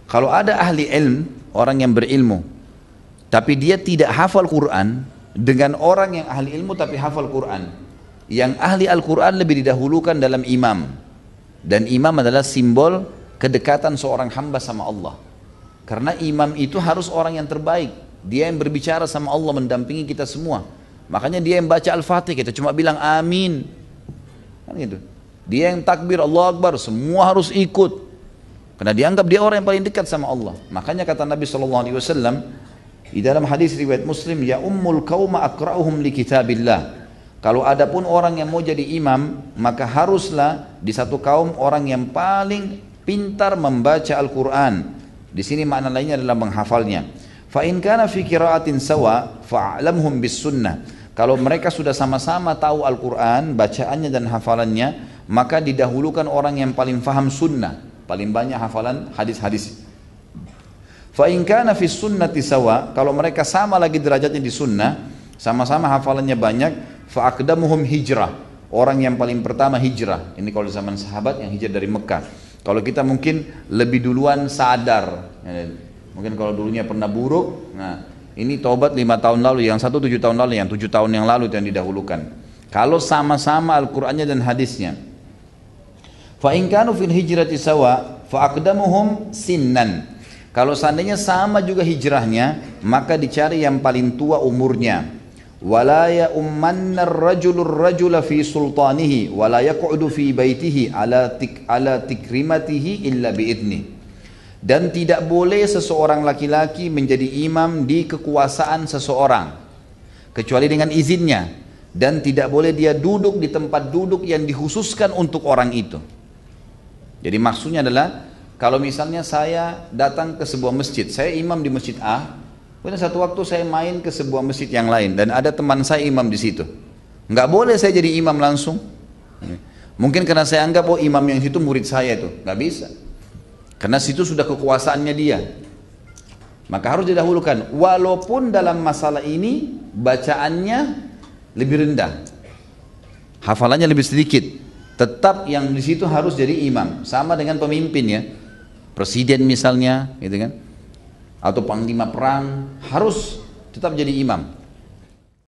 Kalau ada ahli ilm, orang yang berilmu, tapi dia tidak hafal Quran, dengan orang yang ahli ilmu tapi hafal Quran, yang ahli Al-Quran lebih didahulukan dalam imam. Dan imam adalah simbol kedekatan seorang hamba sama Allah. Karena imam itu harus orang yang terbaik. Dia yang berbicara sama Allah, mendampingi kita semua. Makanya dia yang baca Al-Fatih, kita cuma bilang amin. Kan gitu. Dia yang takbir Allah Akbar, semua harus ikut. Karena dianggap dia orang yang paling dekat sama Allah. Makanya kata Nabi SAW di dalam hadis riwayat Muslim, ya ummul qauma aqra'uhum li kitabillah. Kalau ada pun orang yang mau jadi imam, maka haruslah di satu kaum orang yang paling pintar membaca Al-Quran. Di sini makna lainnya adalah menghafalnya. Fa in kana fi qira'atin sawa fa'lamhum bis sunnah. Kalau mereka sudah sama-sama tahu Al-Quran, bacaannya dan hafalannya, maka didahulukan orang yang paling faham sunnah, paling banyak hafalan hadis-hadis. Fa in kana fi sunnati sawa, kalau mereka sama lagi derajatnya di sunnah, sama-sama hafalannya banyak, fa aqdamuhum hijrah, orang yang paling pertama hijrah. Ini kalau zaman sahabat yang hijrah dari Mekah. Kalau kita mungkin lebih duluan sadar, mungkin kalau dulunya pernah buruk, nah ini taubat 5 tahun lalu, yang satu 7 tahun lalu, yang 7 tahun yang lalu itu yang didahulukan. Kalau sama-sama Al-Qur'annya dan hadisnya. Fa in kanu fil hijrati sawa fa aqdamuhum sinnan. Kalau seandainya sama juga hijrahnya, maka dicari yang paling tua umurnya. Wala ya ummanna ar-rajulur rajula fi sultanihi wala yaq'udu fi baitihi ala tikrimatihi illa biidni. Dan tidak boleh seseorang laki-laki menjadi imam di kekuasaan seseorang kecuali dengan izinnya, dan tidak boleh dia duduk di tempat duduk yang dikhususkan untuk orang itu. Jadi maksudnya adalah kalau misalnya saya datang ke sebuah masjid, saya imam di masjid A, kemudian satu waktu saya main ke sebuah masjid yang lain dan ada teman saya imam di situ, nggak boleh saya jadi imam langsung. Mungkin karena saya anggap oh imam yang situ murid saya itu, nggak bisa. Karena situ sudah kekuasaannya dia. Maka harus didahulukan. Walaupun dalam masalah ini bacaannya lebih rendah, hafalannya lebih sedikit, tetap yang di situ harus jadi imam. Sama dengan pemimpin ya, presiden misalnya, gitu kan, atau panglima perang harus tetap jadi imam.